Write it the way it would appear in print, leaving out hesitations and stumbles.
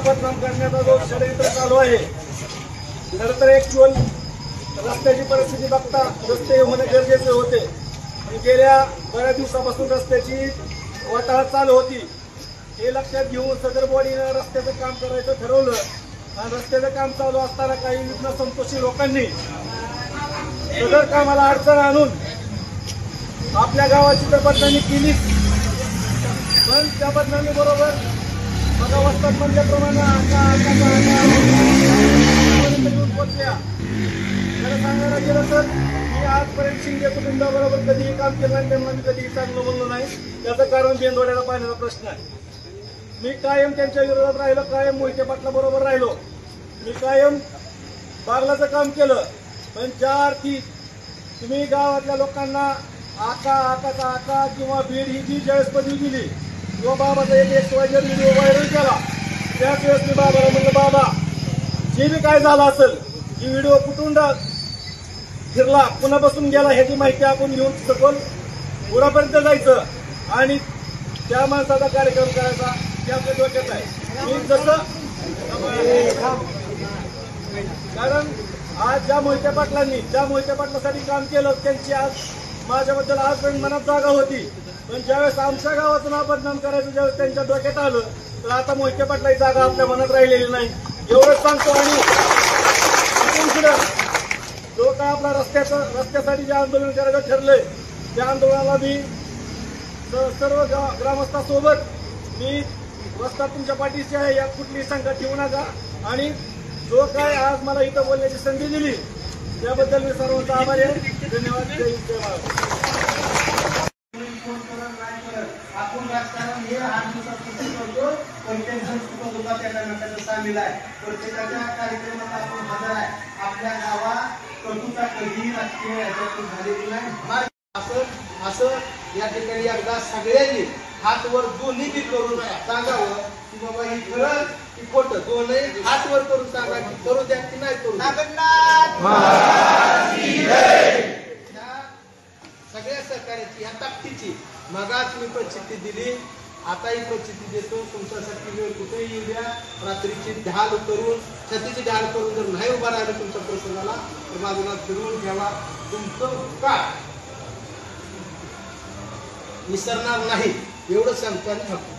बदनाम करण्याचा जो षडयंत्र चालू आहे, खरं तर ऍक्च्युअल रस्त्याची परिस्थिती बघता रस्ते होणे गरजेचे होते. गेल्या बऱ्याच दिवसापासून रस्त्याची वाटाघाट चालू होती. हे लक्षात घेऊन सदर बॉडीनं रस्त्याचं काम करायचं ठरवलं आणि रस्त्याचं काम चालू असताना काही विघ्न संतोषी लोकांनी सदर कामाला अडचण आणून आपल्या गावाची तर बदनामी केली. पण त्या बदनामी बरोबर बघा वस्तात म्हणल्याप्रमाणे पोचल्या. खरं सांगायला गेलं तर मी आजपर्यंत शिंदे कुटुंबाबरोबर कधीही काम केलं नाही, त्यांना मी कधीही चांगलं बोललो नाही. त्याचं कारण बेंदोड्याला पाहण्याचा प्रश्न आहे. मी कायम त्यांच्या विरोधात राहिलो, कायम मोहिते पाटला बरोबर राहिलो. मी कायम बागलाचं काम केलं. पण ज्या अर्थी तुम्ही गावातल्या लोकांना आकाचा आका किंवा बीड ही जी ज्यावेळेस पदवी दिली किंवा बाबाचा एक XYZ व्हिडिओ व्हायरल केला, त्याच वेळेस मी बाबाला म्हणलं, बाबा जे बी काय झालं असेल, ही व्हिडिओ कुठून फिरला, पुन्हा बसून गेला, ह्याची माहिती आपण घेऊन सखोल पुरापर्यंत जायचं आणि त्या माणसाचा कार्यक्रम करायचा, ते आपल्या डोक्यात आहे. मी जसं कारण आज ज्या मोहिते पाटलांनी ज्या मोहिते पाटलासाठी काम केलं, त्यांची आज माझ्याबद्दल आजपर्यंत मनात जागा होती. पण ज्यावेळेस आमच्या गावाचं नाव बदनाम करायचं ज्यावेळेस त्यांच्या डोक्यात आलं, तर आता मोहिते पाटलाची जागा आपल्या मनात राहिलेली नाही, एवढंच सांगतो. आणि जो काय आपला रस्त्यासाठी जे आंदोलन करायचं ठरलंय, त्या आंदोलनाला मी सर्व ग्रामस्थांसोबत मी रस्ता तुमच्या पाठीशी आहे, यात कुठलीही शंका ठेवू नका. आणि जो काय आज मला इथं बोलण्याची संधी दिली त्याबद्दल मी सर्वांचा आभारी आहे. धन्यवाद. जय हिंद, जय महाराष्ट्र. आपण राजकारण हे 8 दिवसापासून करतो, पण त्यांच्या सामील आहे. प्रत्येकाच्या कार्यक्रमात आपण हजर आहे. आपल्या गावात कटुता कधी राजकीय याच्यातून झालेली नाही. असं या ठिकाणी एकदा सगळ्यांनी हात वर दोन्ही बी करून सांगावं की बाबा ही खरं की खोटं, दोन्ही हात वर करून सांगा की करू द्या की नाही करू. सगळ्या सहकार्याची या ताकदीची मगाच मी प्रचिती दिली, आता ही प्रचिती देतो. तुमच्यासाठी वेळ कुठेही येऊ द्या. रात्रीची ढाल करून छतीची ढाल करून जर नाही उभा राहिलं तुमच्या प्रसंगाला तर बाजूला फिरवून घ्यावा. तुमचं का विसरणार नाही एवढं सांगतो आणि थांबतो.